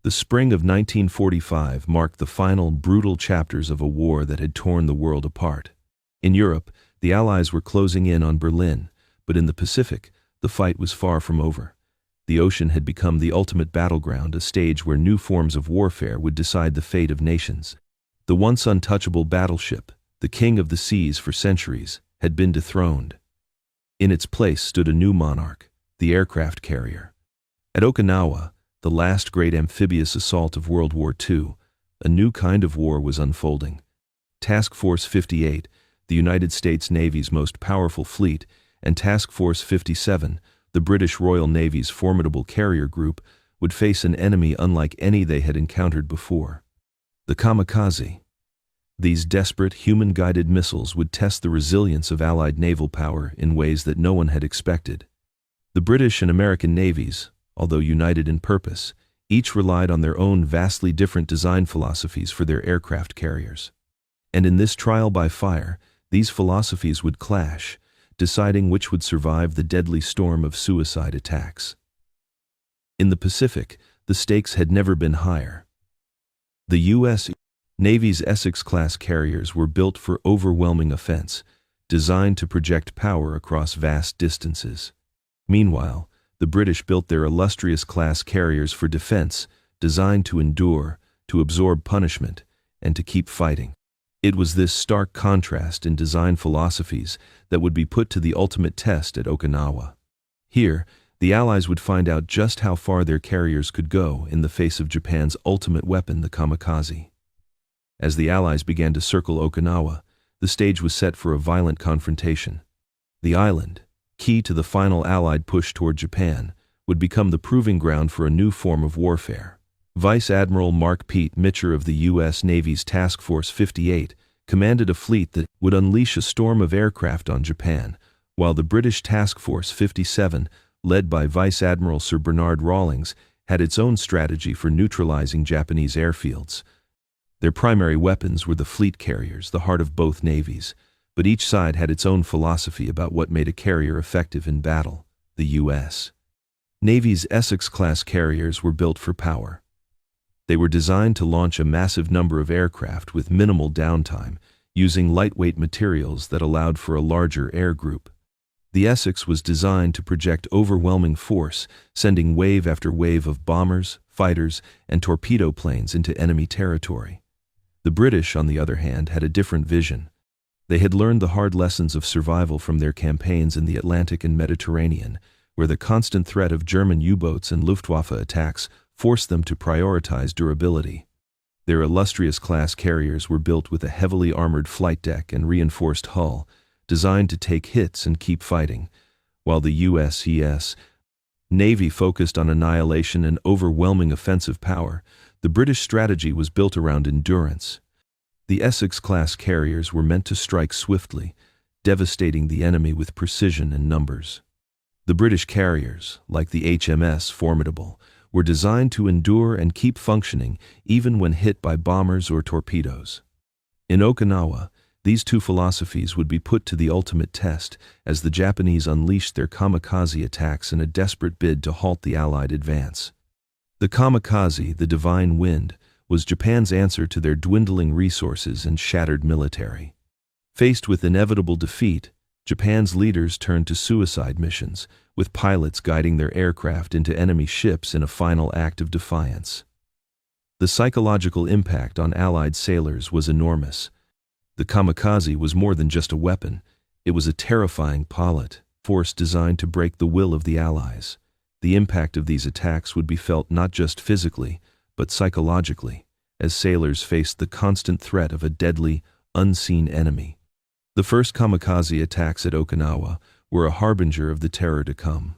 The spring of 1945 marked the final, brutal chapters of a war that had torn the world apart. In Europe, the Allies were closing in on Berlin, but in the Pacific, the fight was far from over. The ocean had become the ultimate battleground, a stage where new forms of warfare would decide the fate of nations. The once untouchable battleship, the king of the seas for centuries, had been dethroned. In its place stood a new monarch, the aircraft carrier. At Okinawa, the last great amphibious assault of World War II, a new kind of war was unfolding. Task Force 58, the United States Navy's most powerful fleet, and Task Force 57, the British Royal Navy's formidable carrier group, would face an enemy unlike any they had encountered before. The Kamikaze. These desperate, human-guided missiles would test the resilience of Allied naval power in ways that no one had expected. The British and American navies, although united in purpose, each relied on their own vastly different design philosophies for their aircraft carriers. And in this trial by fire, these philosophies would clash, deciding which would survive the deadly storm of suicide attacks. In the Pacific, the stakes had never been higher. The U.S. Navy's Essex-class carriers were built for overwhelming offense, designed to project power across vast distances. Meanwhile, the British built their Illustrious-class carriers for defense, designed to endure, to absorb punishment, and to keep fighting. It was this stark contrast in design philosophies that would be put to the ultimate test at Okinawa. Here, the Allies would find out just how far their carriers could go in the face of Japan's ultimate weapon, the Kamikaze. As the Allies began to circle Okinawa, the stage was set for a violent confrontation. The island, key to the final Allied push toward Japan, would become the proving ground for a new form of warfare. Vice Admiral Mark Pete Mitcher of the U.S. Navy's Task Force 58 commanded a fleet that would unleash a storm of aircraft on Japan, while the British Task Force 57, led by Vice Admiral Sir Bernard Rawlings, had its own strategy for neutralizing Japanese airfields. Their primary weapons were the fleet carriers, the heart of both navies, but each side had its own philosophy about what made a carrier effective in battle. The U.S. Navy's Essex-class carriers were built for power. They were designed to launch a massive number of aircraft with minimal downtime, using lightweight materials that allowed for a larger air group. The Essex was designed to project overwhelming force, sending wave after wave of bombers, fighters, and torpedo planes into enemy territory. The British, on the other hand, had a different vision. They had learned the hard lessons of survival from their campaigns in the Atlantic and Mediterranean, where the constant threat of German U-boats and Luftwaffe attacks forced them to prioritize durability. Their Illustrious-class carriers were built with a heavily armored flight deck and reinforced hull, designed to take hits and keep fighting, while the U.S. Navy focused on annihilation and overwhelming offensive power. The British strategy was built around endurance. The Essex-class carriers were meant to strike swiftly, devastating the enemy with precision and numbers. The British carriers, like the HMS Formidable, were designed to endure and keep functioning even when hit by bombers or torpedoes. In Okinawa, these two philosophies would be put to the ultimate test as the Japanese unleashed their kamikaze attacks in a desperate bid to halt the Allied advance. The kamikaze, the divine wind, was Japan's answer to their dwindling resources and shattered military. Faced with inevitable defeat, Japan's leaders turned to suicide missions, with pilots guiding their aircraft into enemy ships in a final act of defiance. The psychological impact on Allied sailors was enormous. The kamikaze was more than just a weapon. It was a terrifying pilot force designed to break the will of the Allies. The impact of these attacks would be felt not just physically, but psychologically, as sailors faced the constant threat of a deadly, unseen enemy. The first kamikaze attacks at Okinawa were a harbinger of the terror to come.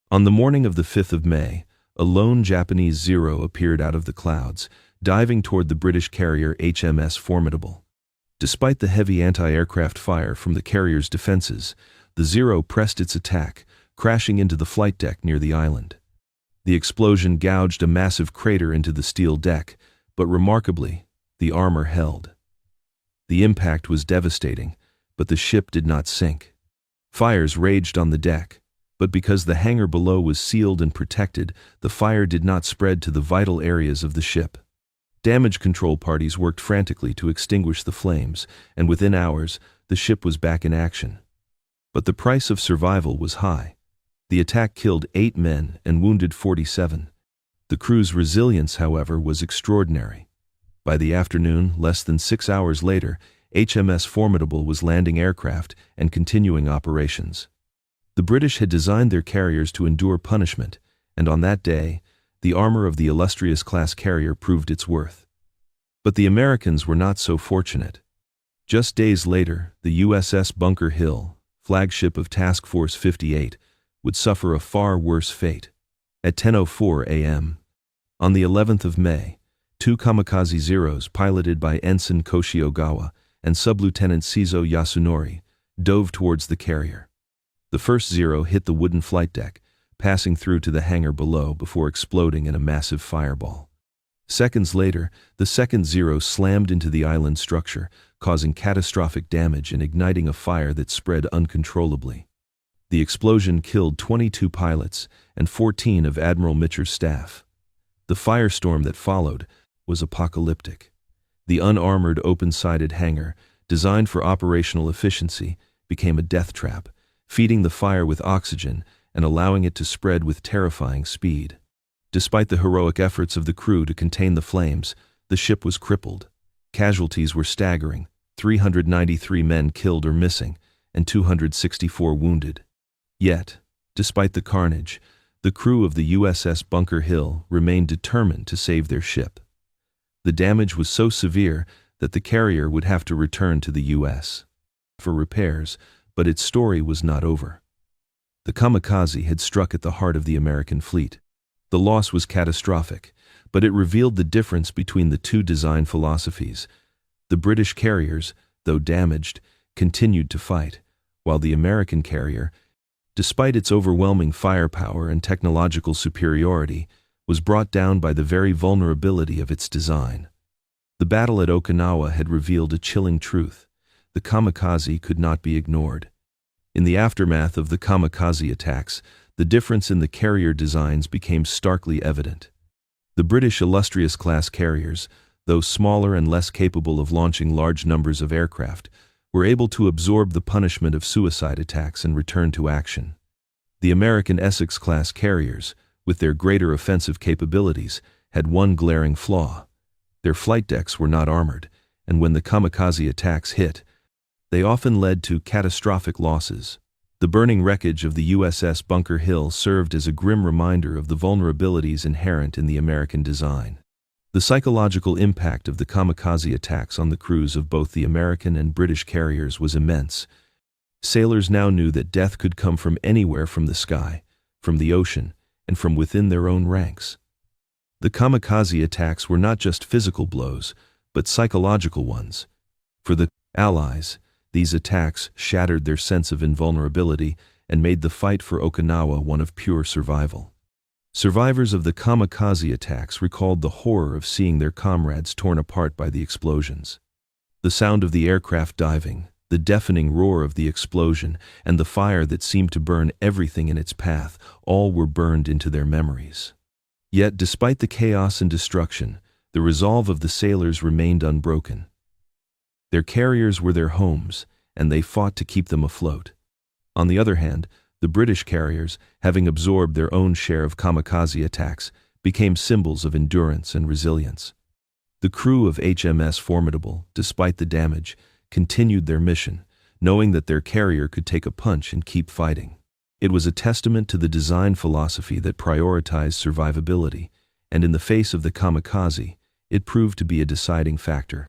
On the morning of the 5th of May, a lone Japanese Zero appeared out of the clouds, diving toward the British carrier HMS Formidable. Despite the heavy anti-aircraft fire from the carrier's defenses, the Zero pressed its attack, crashing into the flight deck near the island. The explosion gouged a massive crater into the steel deck, but remarkably, the armor held. The impact was devastating, but the ship did not sink. Fires raged on the deck, But because the hangar below was sealed and protected, the fire did not spread to the vital areas of the ship. Damage control parties worked frantically to extinguish the flames, and within hours, the ship was back in action. But the price of survival was high. The attack killed 8 men and wounded 47. The crew's resilience, however, was extraordinary. By the afternoon, less than 6 hours later, HMS Formidable was landing aircraft and continuing operations. The British had designed their carriers to endure punishment, and on that day, the armor of the Illustrious-class carrier proved its worth. But the Americans were not so fortunate. Just days later, the USS Bunker Hill, flagship of Task Force 58, would suffer a far worse fate. At 10:04 a.m., on the 11th of May, 2 Kamikaze Zeros piloted by Ensign Koshi Ogawa and Sub-Lieutenant Shizo Yasunori dove towards the carrier. The first Zero hit the wooden flight deck, passing through to the hangar below before exploding in a massive fireball. Seconds later, the second Zero slammed into the island structure, causing catastrophic damage and igniting a fire that spread uncontrollably. The explosion killed 22 pilots and 14 of Admiral Mitcher's staff. The firestorm that followed was apocalyptic. The unarmored, open-sided hangar, designed for operational efficiency, became a death trap, feeding the fire with oxygen and allowing it to spread with terrifying speed. Despite the heroic efforts of the crew to contain the flames, the ship was crippled. Casualties were staggering: 393 men killed or missing, and 264 wounded. Yet, despite the carnage, the crew of the USS Bunker Hill remained determined to save their ship. The damage was so severe that the carrier would have to return to the U.S. for repairs, but its story was not over. The Kamikaze had struck at the heart of the American fleet. The loss was catastrophic, but it revealed the difference between the two design philosophies. The British carriers, though damaged, continued to fight, while the American carrier, despite its overwhelming firepower and technological superiority, was brought down by the very vulnerability of its design. The battle at Okinawa had revealed a chilling truth: the Kamikaze could not be ignored. In the aftermath of the Kamikaze attacks, the difference in the carrier designs became starkly evident. The British Illustrious-class carriers, though smaller and less capable of launching large numbers of aircraft, were able to absorb the punishment of suicide attacks and return to action. The American Essex-class carriers, with their greater offensive capabilities, had one glaring flaw: their flight decks were not armored, and when the Kamikaze attacks hit, they often led to catastrophic losses. The burning wreckage of the USS Bunker Hill served as a grim reminder of the vulnerabilities inherent in the American design. The psychological impact of the Kamikaze attacks on the crews of both the American and British carriers was immense. Sailors now knew that death could come from anywhere: from the sky, from the ocean, and from within their own ranks. The Kamikaze attacks were not just physical blows, but psychological ones. For the Allies, these attacks shattered their sense of invulnerability and made the fight for Okinawa one of pure survival. Survivors of the Kamikaze attacks recalled the horror of seeing their comrades torn apart by the explosions. The sound of the aircraft diving, the deafening roar of the explosion, and the fire that seemed to burn everything in its path, all were burned into their memories. Yet, despite the chaos and destruction, the resolve of the sailors remained unbroken. Their carriers were their homes, and they fought to keep them afloat. On the other hand, the British carriers, having absorbed their own share of Kamikaze attacks, became symbols of endurance and resilience. The crew of HMS Formidable, despite the damage, continued their mission, knowing that their carrier could take a punch and keep fighting. It was a testament to the design philosophy that prioritized survivability, and in the face of the Kamikaze, it proved to be a deciding factor.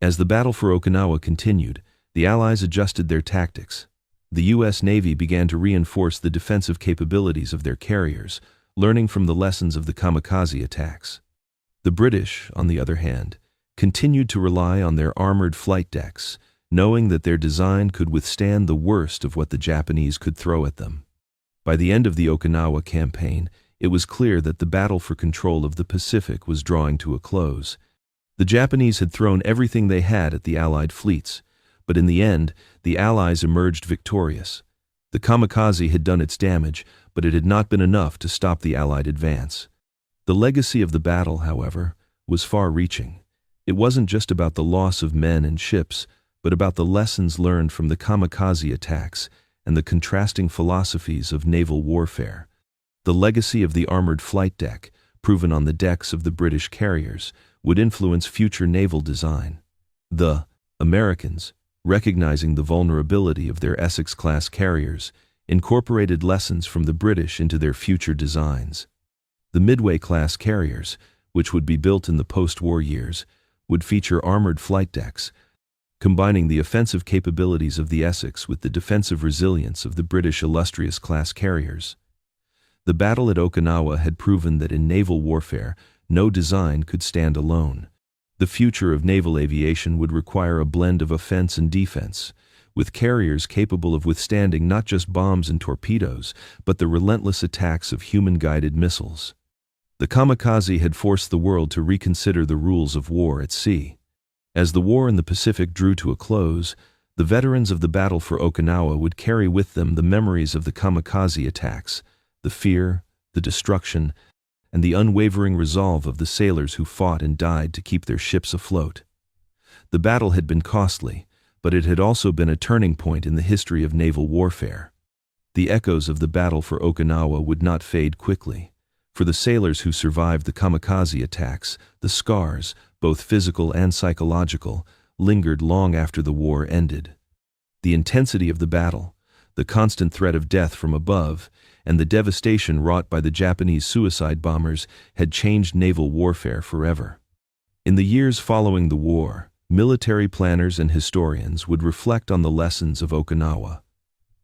As the battle for Okinawa continued, the Allies adjusted their tactics. The U.S. Navy began to reinforce the defensive capabilities of their carriers, learning from the lessons of the Kamikaze attacks. The British, on the other hand, continued to rely on their armored flight decks, knowing that their design could withstand the worst of what the Japanese could throw at them. By the end of the Okinawa campaign, it was clear that the battle for control of the Pacific was drawing to a close. The Japanese had thrown everything they had at the Allied fleets, but in the end, the Allies emerged victorious. The Kamikaze had done its damage, but it had not been enough to stop the Allied advance. The legacy of the battle, however, was far-reaching. It wasn't just about the loss of men and ships, but about the lessons learned from the Kamikaze attacks and the contrasting philosophies of naval warfare. The legacy of the armored flight deck, proven on the decks of the British carriers, would influence future naval design. The Americans, recognizing the vulnerability of their Essex-class carriers, incorporated lessons from the British into their future designs. The Midway-class carriers, which would be built in the post-war years, would feature armored flight decks, combining the offensive capabilities of the Essex with the defensive resilience of the British Illustrious-class carriers. The battle at Okinawa had proven that in naval warfare, no design could stand alone. The future of naval aviation would require a blend of offense and defense, with carriers capable of withstanding not just bombs and torpedoes, but the relentless attacks of human-guided missiles. The Kamikaze had forced the world to reconsider the rules of war at sea. As the war in the Pacific drew to a close, the veterans of the battle for Okinawa would carry with them the memories of the Kamikaze attacks, the fear, the destruction, and the unwavering resolve of the sailors who fought and died to keep their ships afloat. The battle had been costly, but it had also been a turning point in the history of naval warfare. The echoes of the battle for Okinawa would not fade quickly. For the sailors who survived the Kamikaze attacks, the scars, both physical and psychological, lingered long after the war ended. The intensity of the battle, the constant threat of death from above, and the devastation wrought by the Japanese suicide bombers had changed naval warfare forever. In the years following the war, military planners and historians would reflect on the lessons of Okinawa.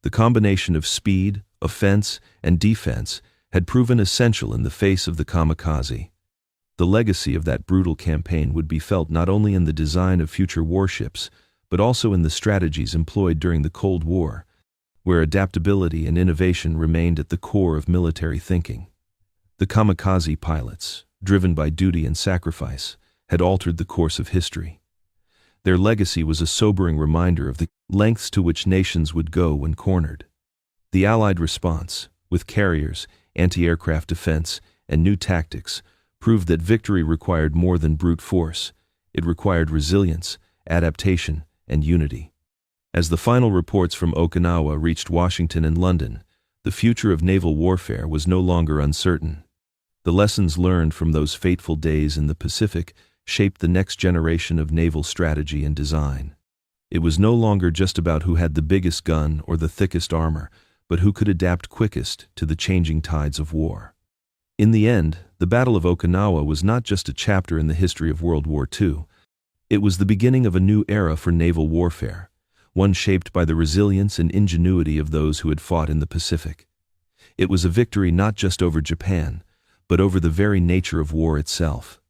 The combination of speed, offense, and defense had proven essential in the face of the Kamikaze. The legacy of that brutal campaign would be felt not only in the design of future warships, but also in the strategies employed during the Cold War, where adaptability and innovation remained at the core of military thinking. The Kamikaze pilots, driven by duty and sacrifice, had altered the course of history. Their legacy was a sobering reminder of the lengths to which nations would go when cornered. The Allied response, with carriers, anti-aircraft defense, and new tactics, proved that victory required more than brute force. It required resilience, adaptation, and unity. As the final reports from Okinawa reached Washington and London, the future of naval warfare was no longer uncertain. The lessons learned from those fateful days in the Pacific shaped the next generation of naval strategy and design. It was no longer just about who had the biggest gun or the thickest armor, but who could adapt quickest to the changing tides of war. In the end, the Battle of Okinawa was not just a chapter in the history of World War II. It was the beginning of a new era for naval warfare, one shaped by the resilience and ingenuity of those who had fought in the Pacific. It was a victory not just over Japan, but over the very nature of war itself.